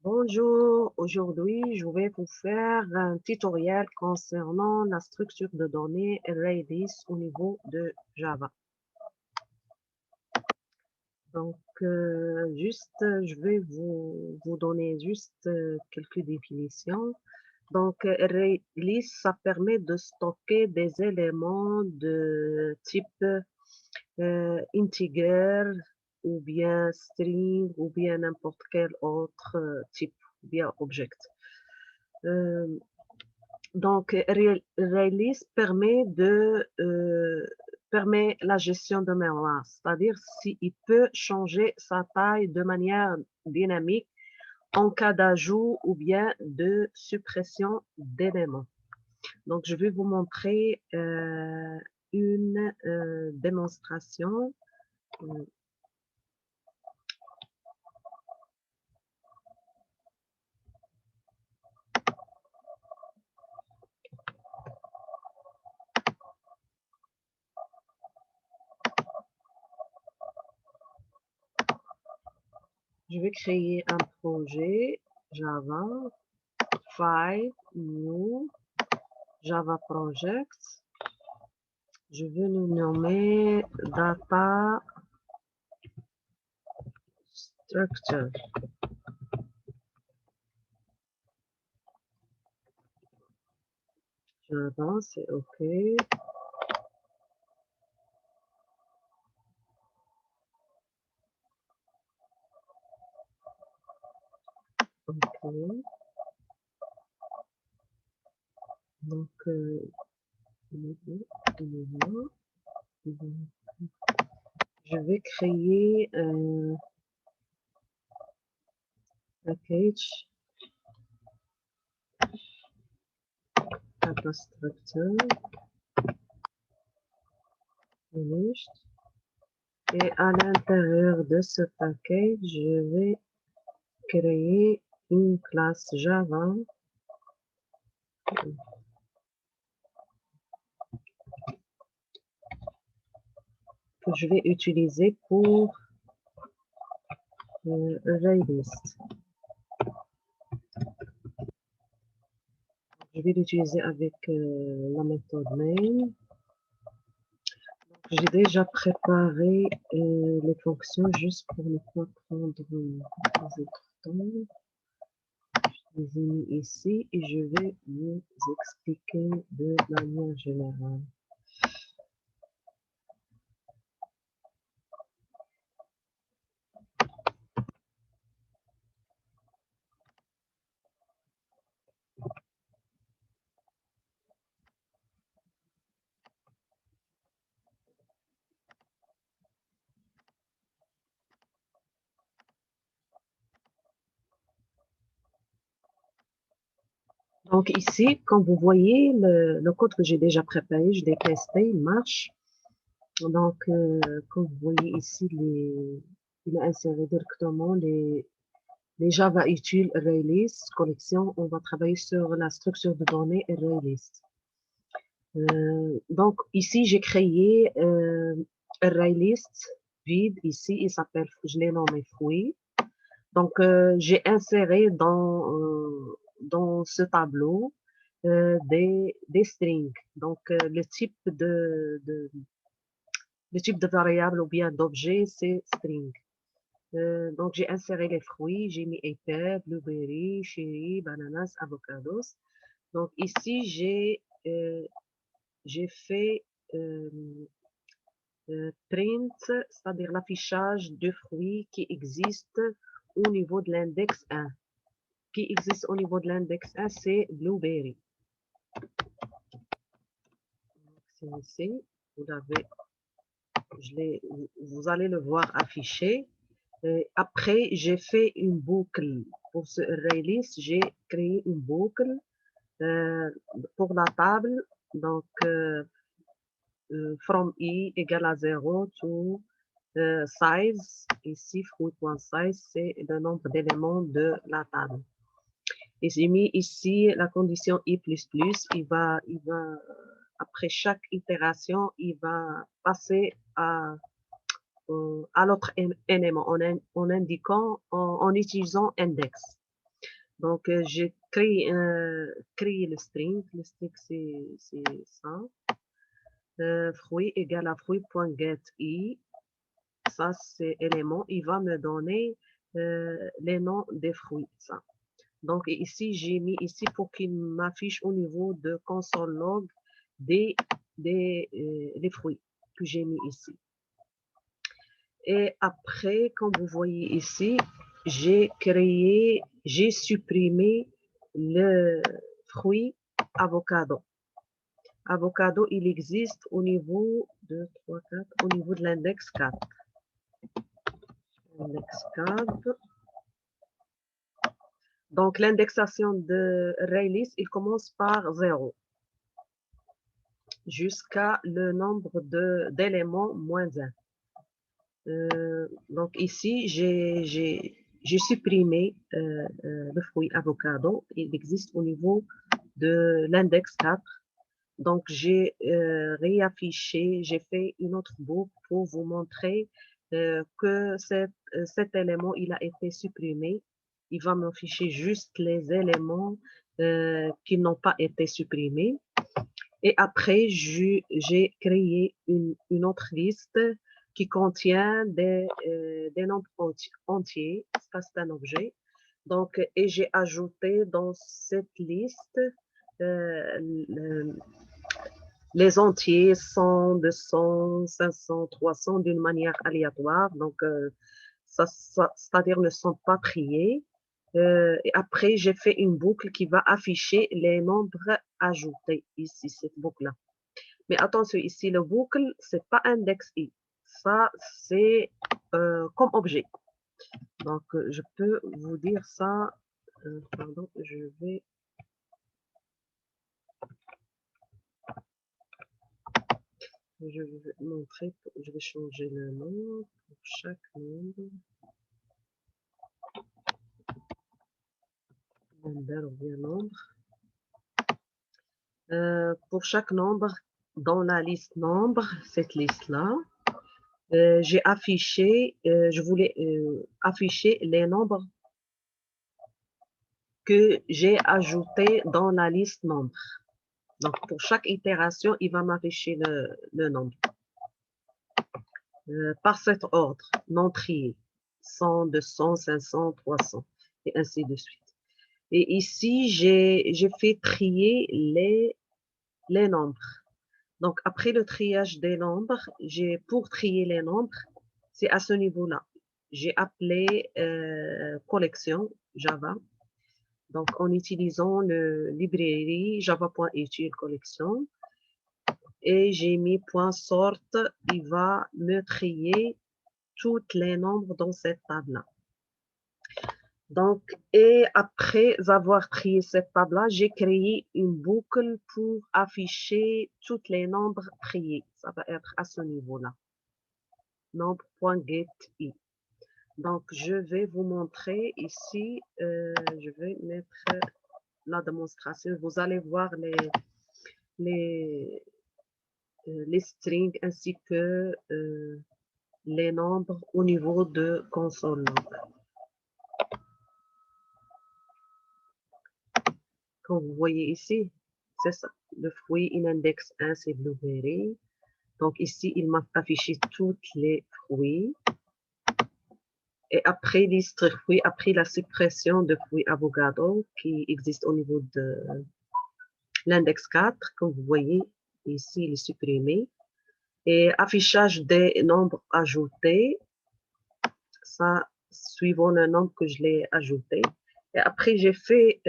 Bonjour, aujourd'hui je vais vous faire un tutoriel concernant la structure de données ArrayList au niveau de Java. Donc, je vais vous donner juste quelques définitions. Donc, ArrayList, ça permet de stocker des éléments de type integer ou bien string ou bien n'importe quel autre type ou bien object. Euh, Donc, Release permet la gestion de mémoire, c'est-à-dire s'il peut changer sa taille de manière dynamique en cas d'ajout ou bien de suppression d'éléments. Donc, je vais vous montrer une démonstration. Je vais créer un projet Java, File, New, Java Project. Je vais le nommer Data Structure. Java, c'est OK. OK. Donc, je vais créer un package Data Structure. Finished. Et à l'intérieur de ce package, je vais créer une classe Java que je vais utiliser pour ArrayList. Je vais l'utiliser avec la méthode main. J'ai déjà préparé les fonctions juste pour ne pas prendre trop de temps. Je les ai mis ici et je vais vous expliquer de manière générale. Donc ici, comme vous voyez, le code que j'ai déjà préparé, je l'ai testé, il marche. Donc, comme vous voyez ici, il a inséré directement les Java utiles ArrayList collection. On va travailler sur la structure de données ArrayList. Donc ici, j'ai créé ArrayList vide ici, il s'appelle, je l'ai nommé fruit. Donc, j'ai inséré dans ce tableau des strings. Donc, le type de variable ou bien d'objet, c'est string. Donc, j'ai inséré les fruits, j'ai mis apple, blueberry, cherry, bananas, avocados. Donc, ici, j'ai fait euh, print, c'est-à-dire l'affichage de fruits qui existe au niveau de l'index 1. Qui existe au niveau de l'index 1, c'est blueberry. C'est ici, vous allez le voir affiché. Après, j'ai fait une boucle pour ce ArrayList. J'ai créé une boucle pour la table. Donc, from i égale à 0 to size. Ici, fruit.size, c'est le nombre d'éléments de la table. Et j'ai mis ici la condition i++. Après chaque itération, il va passer à l'autre élément en indiquant, en utilisant index. Donc, j'ai créé le string. Le string, c'est ça. Fruit égale à fruit.getI. Ça, c'est élément. Il va me donner les noms des fruits. Ça. Donc, ici, j'ai mis ici pour qu'il m'affiche au niveau de console log des les fruits que j'ai mis ici. Et après, comme vous voyez ici, j'ai supprimé le fruit avocado. Avocado, il existe au niveau de 3, 4, au niveau de l'index 4. Index 4. Donc, l'indexation de Raylis, il commence par 0 jusqu'à le nombre d'éléments moins 1. Donc, ici, j'ai supprimé le fruit avocado. Il existe au niveau de l'index 4. Donc, j'ai réaffiché, j'ai fait une autre boucle pour vous montrer que cet élément, il a été supprimé. Il va m'afficher juste les éléments qui n'ont pas été supprimés. Et après, j'ai créé une autre liste qui contient des nombres entiers. Ça, c'est un objet. Donc, et j'ai ajouté dans cette liste les entiers 100, 200, 500, 300 d'une manière aléatoire. Donc, c'est-à-dire ne sont pas triés. Et après, j'ai fait une boucle qui va afficher les nombres ajoutés ici, cette boucle-là. Mais attention, ici, le boucle, c'est pas index i. Ça, c'est comme objet. Donc, je peux vous dire ça. Pardon, je vais montrer, je vais changer le nom pour chaque nombre. Number ou bien nombre. Pour chaque nombre, dans la liste nombre, cette liste-là, j'ai affiché, je voulais afficher les nombres que j'ai ajoutés dans la liste nombre. Donc, pour chaque itération, il va m'afficher le nombre. Par cet ordre, non trié. 100, 200, 500, 300, et ainsi de suite. Et ici, j'ai fait trier les nombres. Donc, après le triage des nombres, pour trier les nombres, c'est à ce niveau-là. J'ai appelé collection Java. Donc, en utilisant le librairie java.util collection. Et j'ai mis .sort, il va me trier tous les nombres dans cette table-là. Donc, et après avoir trié cette table-là, j'ai créé une boucle pour afficher tous les nombres triés. Ça va être à ce niveau-là. Nombre.getI. Donc, je vais vous montrer ici, je vais mettre la démonstration. Vous allez voir les strings ainsi que les nombres au niveau de console log. Comme vous voyez ici, c'est ça. Le fruit in index 1, c'est blueberry. Donc ici, il m'a affiché tous les fruits. Et après liste fruits, après la suppression de fruits avocado qui existe au niveau de l'index 4, comme vous voyez, ici, il est supprimé. Et affichage des nombres ajoutés, ça, suivant le nombre que je l'ai ajouté. Et après, j'ai fait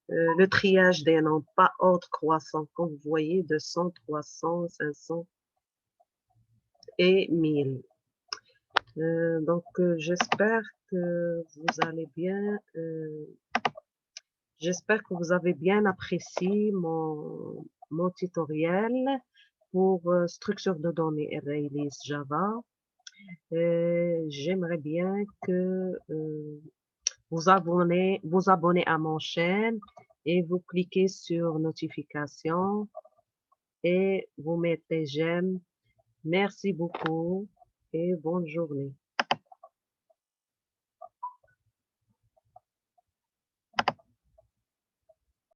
le triage des nombres, pas ordre croissant, comme vous voyez, 200, 300, 500 et 1000. Donc, j'espère que vous allez bien. J'espère que vous avez bien apprécié mon tutoriel pour structure de données Raylis Java. J'aimerais bien que vous abonnez à mon chaîne et vous cliquez sur notification et vous mettez j'aime. Merci beaucoup et bonne journée.